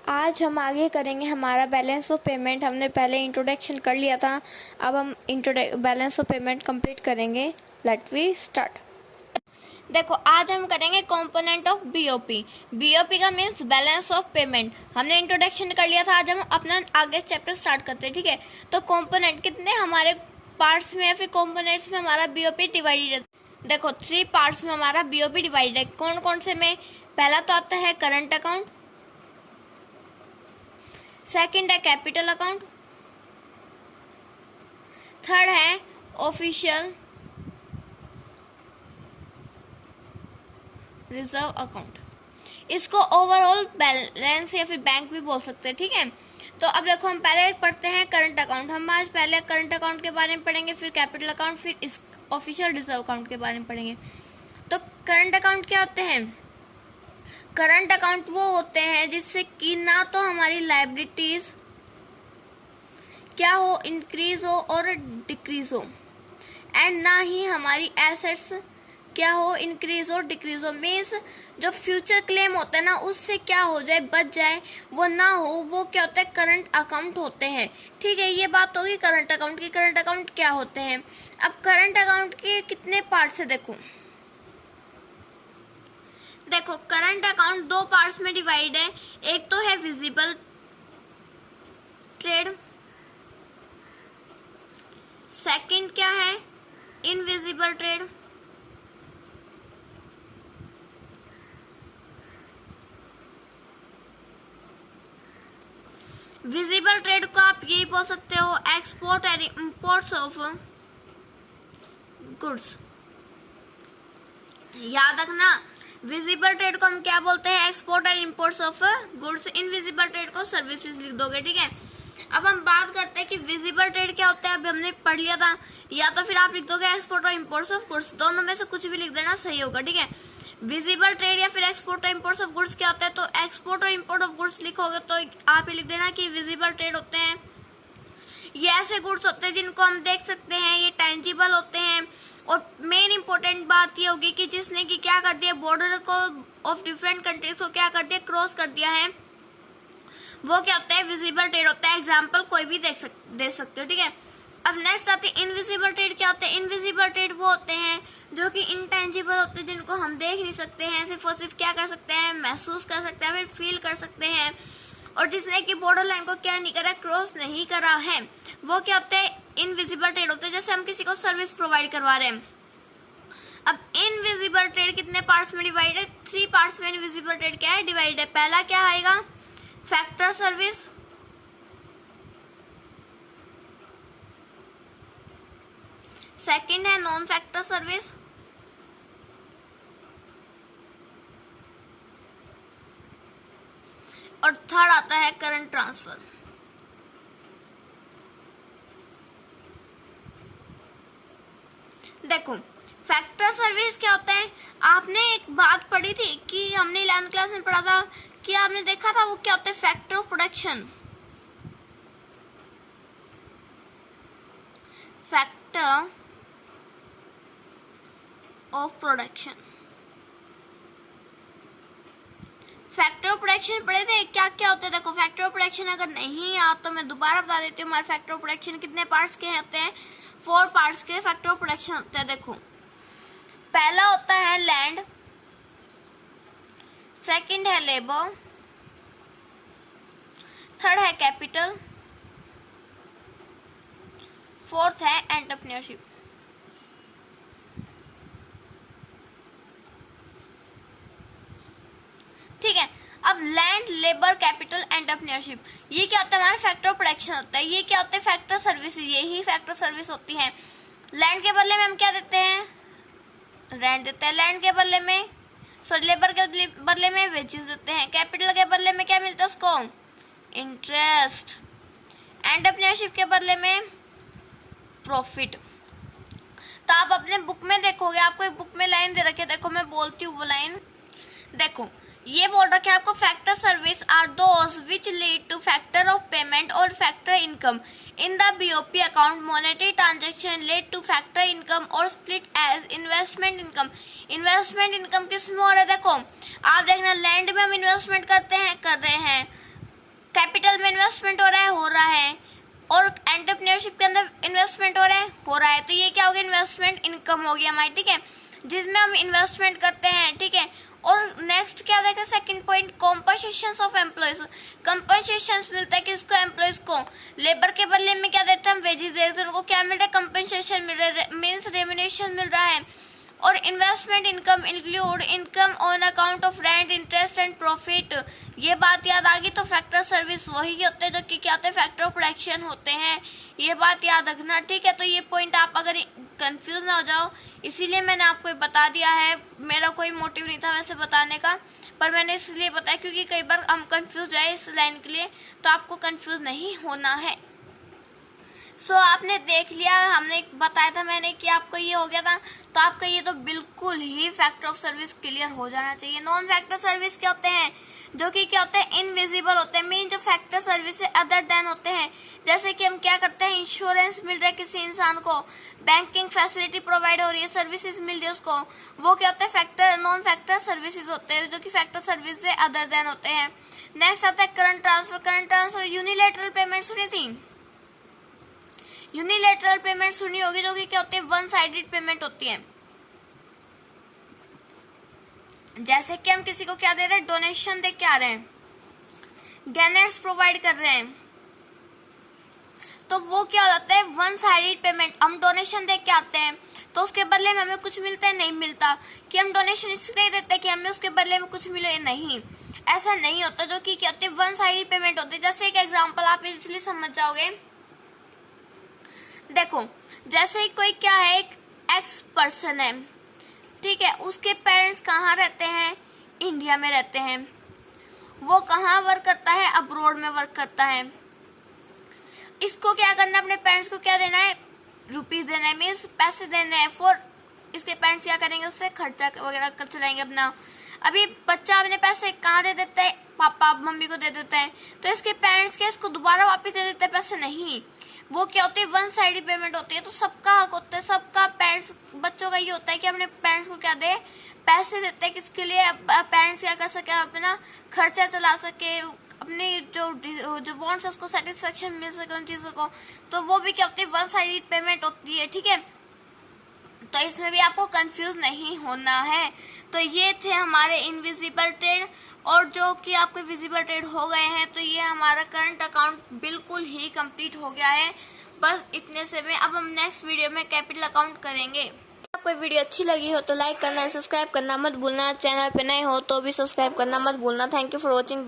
आज हम आगे करेंगे हमारा बैलेंस ऑफ पेमेंट। हमने पहले इंट्रोडक्शन कर लिया था, अब हम बैलेंस ऑफ पेमेंट कंप्लीट करेंगे। Let we start. देखो, आज हम करेंगे कंपोनेंट ऑफ बीओपी। बीओपी का मीन्स बैलेंस ऑफ पेमेंट। हमने इंट्रोडक्शन कर लिया था, आज हम अपना आगे चैप्टर स्टार्ट करते हैं। ठीक है, तो कंपोनेंट कितने हमारे पार्ट्स में या फिर कंपोनेंट्स में हमारा बीओपी डिवाइडेड है। देखो, 3 पार्ट्स में हमारा बीओपी डिवाइडेड है। कौन कौन से में? पहला तो आता है करंट अकाउंट, सेकंड है कैपिटल अकाउंट, थर्ड है ऑफिशियल रिजर्व अकाउंट। इसको ओवरऑल बैलेंस या फिर बैंक भी बोल सकते हैं। ठीक है, तो अब देखो, हम पहले पढ़ते हैं करंट अकाउंट। हम आज पहले करंट अकाउंट के बारे में पढ़ेंगे, फिर कैपिटल अकाउंट, फिर इस ऑफिशियल रिजर्व अकाउंट के बारे में पढ़ेंगे। तो करंट अकाउंट क्या होते हैं? करंट अकाउंट वो होते हैं जिससे कि ना तो हमारी लायबिलिटीज क्या हो, इंक्रीज हो और डिक्रीज हो, एंड ना ही हमारी एसेट्स क्या हो, इंक्रीज हो डिक्रीज हो। मीन्स जो फ्यूचर क्लेम होता है ना, उससे क्या हो जाए, बच जाए, वो ना हो, वो क्या होता है, करंट अकाउंट होते हैं। ठीक है, ये बात होगी करंट अकाउंट की। करंट अकाउंट क्या होते हैं? अब करंट अकाउंट के कितने पार्ट्स है? देखो, करंट अकाउंट 2 पार्ट्स में डिवाइड है। एक तो है विजिबल ट्रेड, सेकंड क्या है, इनविजिबल ट्रेड। विजिबल ट्रेड को आप यही बोल सकते हो, export and imports of goods. याद रखना, विजिबल ट्रेड को हम क्या बोलते हैं, export and imports of goods. Invisible trade को सर्विसेज लिख दोगे। ठीक है, अब हम बात करते हैं कि विजिबल ट्रेड क्या होता है। अभी हमने पढ़ लिया था, या तो फिर आप लिख दोगे एक्सपोर्ट और इंपोर्ट्स ऑफ गुड्स, दोनों में से कुछ भी लिख देना, सही होगा। ठीक है, विजिबल ट्रेड या फिर एक्सपोर्ट और इंपोर्ट्स ऑफ गुड्स क्या होता है, तो एक्सपोर्ट और इंपोर्ट ऑफ गुड्स लिखोगे तो आप ये लिख देना कि विजिबल ट्रेड होते हैं ये ऐसे गुड्स होते हैं जिनको हम देख सकते हैं, ये टेंजिबल होते हैं। और मेन इंपॉर्टेंट बात ये होगी कि जिसने कि क्या कर दिया, बॉर्डर को ऑफ डिफरेंट कंट्रीज को क्या कर दिया, क्रॉस कर दिया है, वो क्या होता है, विजिबल ट्रेड होता है। एग्जाम्पल कोई भी दे सकते हो। ठीक है, अब नेक्स्ट आते हैं इनविजिबल ट्रेड। क्या होते हैं? इनविजिबल ट्रेड वो होते हैं जो कि इनटेंजिबल होते हैं, जिनको हम देख नहीं सकते हैं, सिर्फ और सिर्फ क्या कर सकते हैं, महसूस कर सकते हैं, फिर फील कर सकते हैं। और जिसने कि बॉर्डर लाइन को क्या नहीं करा, क्रॉस नहीं करा है, वो क्या होते हैं, इनविजिबल ट्रेड होते हैं। जैसे हम किसी को सर्विस प्रोवाइड करवा रहे हैं। अब इनविजिबल ट्रेड कितने पार्ट्स में डिवाइड है? 3 पार्ट्स में इनविजिबल ट्रेड क्या है, डिवाइड है। पहला क्या आएगा, फैक्टर सर्विस, सेकंड है नॉन फैक्टर सर्विस, और थर्ड आता है करंट ट्रांसफर। देखो, फैक्टर सर्विस क्या होता है? आपने एक बात पढ़ी थी कि हमने 11th क्लास में पढ़ा था कि आपने देखा था वो क्या होता है, factor of production. Factor of production, factor of production पढ़े थे, क्या क्या होते हैं। देखो, फैक्टर ऑफ प्रोडक्शन अगर नहीं याद तो मैं दोबारा बता देती हूँ। हमारे फैक्टर ऑफ प्रोडक्शन कितने पार्ट्स के होते हैं? 4 पार्ट्स के फैक्टर ऑफ प्रोडक्शन होते हैं। देखो, पहला होता है लैंड, सेकंड है लेबर, थर्ड है कैपिटल, फोर्थ है एंटरप्रेन्योरशिप। ठीक है, अब लैंड, लेबर, कैपिटल, एंटरप्रेन्योरशिप, ये क्या होता है, हमारा फैक्टर ऑफ प्रोडक्शन होता है। ये क्या होते हैं, फैक्टर सर्विस, यही फैक्टर सर्विस होती है। लैंड के बदले में हम क्या देते हैं, रेंट देते हैं। लैंड के बदले में, सॉरी, लेबर के बदले में वेजेस देते हैं। कैपिटल के बदले में क्या मिलता है उसको, इंटरेस्ट। एंटरप्रेन्योरशिप के बदले में प्रॉफिट। तो आप अपने बुक में देखोगे, आपको एक बुक में लाइन दे रखी है, देखो मैं बोलती हूँ वो लाइन। देखो, ये बोल रखा है आपको, factor service are those which lead to factor of payment और factor income in the BOP account. Monetary transaction led to factor income और split as investment income. Investment income किस में हो रहा है? देखो, आप देखना, लैंड में हम इन्वेस्टमेंट कर रहे हैं, कैपिटल में इन्वेस्टमेंट हो रहा है और एंटरप्रेन्योरशिप के अंदर इन्वेस्टमेंट हो रहा है। तो ये क्या हो गया, इन्वेस्टमेंट इनकम हो गया हमारी, ठीक है, जिसमें हम इन्वेस्टमेंट करते हैं, ठीक है। और नेक्स्ट क्या देखा, second point, compensations of employees. Compensations मिलता है किसको, एम्प्लॉयज को। लेबर के बदले में क्या देते हैं, हम वेजेस दे रहे हैं, उनको क्या मिल रहा है, कंपनसेशन मिल रहा है, मीन्स रेम्युनरेशन मिल रहा है। और investment income include income on account of rent, interest and profit. ये बात याद आ गई। तो फैक्टर सर्विस वही होते हैं जो कि क्या होते हैं, फैक्टर ऑफ प्रोडक्शन होते हैं। ये बात याद रखना, ठीक है। तो ये पॉइंट आप अगर कंफ्यूज ना हो जाओ, इसीलिए मैंने आपको बता दिया है। मेरा कोई मोटिव नहीं था वैसे बताने का, पर मैंने इसलिए बताया क्योंकि कई बार हम कंफ्यूज जाए इस लाइन के लिए, तो आपको कंफ्यूज नहीं होना है। सो आपने देख लिया, हमने बताया था मैंने कि आपको ये हो गया था, तो आपका ये तो बिल्कुल ही फैक्टर ऑफ सर्विस क्लियर हो जाना चाहिए। नॉन फैक्टर सर्विस क्या होते हैं, जो कि क्या होते हैं, इनविजिबल होते हैं, मीन जो फैक्टर सर्विस से अदर देन होते हैं। जैसे कि हम क्या करते हैं, इंश्योरेंस मिल रहा है किसी इंसान को, बैंकिंग फैसिलिटी प्रोवाइड हो रही है, सर्विसेज मिल रही है उसको, वो क्या होते हैं, फैक्टर नॉन फैक्टर सर्विसेज होते हैं, जो कि फैक्टर सर्विस से अदर देन होते हैं। नेक्स्ट आता है current transfer. Current transfer unilateral payment सुनी थी, यूनिलेटरल पेमेंट सुनी होगी, जो कि क्या होती है, वन साइडेड पेमेंट होती है। जैसे कि हम किसी को क्या दे रहे हैं, डोनेशन दे के आ रहे हैं, गैनेट्स प्रोवाइड कर रहे हैं, तो वो क्या होता है, वन साइडेड पेमेंट। हम डोनेशन दे के आते हैं तो उसके बदले में हमें कुछ मिलता है, नहीं मिलता। कि हम डोनेशन इसलिए देते हैं कि हमें उसके बदले में कुछ मिले, नहीं, ऐसा नहीं होता। जो कि क्या होती है, वन साइडेड पेमेंट होती है। जैसे एक एग्जाम्पल आप इसलिए समझ जाओगे, देखो जैसे कोई क्या है, एक एक्स पर्सन है, ठीक है, उसके पेरेंट्स कहाँ रहते हैं, इंडिया में रहते हैं, वो कहाँ वर्क करता है, अब्रॉड में वर्क करता है। इसको क्या करना है, अपने पेरेंट्स को क्या देना है, रुपीस देना है, मीन्स पैसे देने हैं फॉर, इसके पेरेंट्स क्या करेंगे, उससे खर्चा वगैरह कर चलाएंगे अपना। अभी बच्चा अपने पैसे कहाँ दे देता है, पापा मम्मी को दे देता है, तो इसके पेरेंट्स के इसको दोबारा वापस दे देते हैं पैसे, नहीं, वो क्या होती है, वन साइडेड पेमेंट होती है। तो सबका हक होता है, सबका पेरेंट्स, बच्चों का ये होता है कि अपने पेरेंट्स को क्या दे, पैसे देते हैं, किसके लिए, पेरेंट्स क्या कर सके, अपना खर्चा चला सके, अपनी जो वांट्स उसको सेटिस्फेक्शन मिल सके उन चीजों को। तो वो भी क्या होती है, वन साइडेड पेमेंट होती है, ठीक है। तो इसमें भी आपको कंफ्यूज नहीं होना है। तो ये थे हमारे इनविजिबल ट्रेड, और जो कि आपके विजिबल ट्रेड हो गए हैं। तो ये हमारा करंट अकाउंट बिल्कुल ही कंप्लीट हो गया है, बस इतने से में। अब हम नेक्स्ट वीडियो में कैपिटल अकाउंट करेंगे। आपको वीडियो अच्छी लगी हो तो लाइक करना, सब्सक्राइब करना मत भूलना, चैनल पे नए हो तो भी सब्सक्राइब करना मत भूलना। Thank you for watching.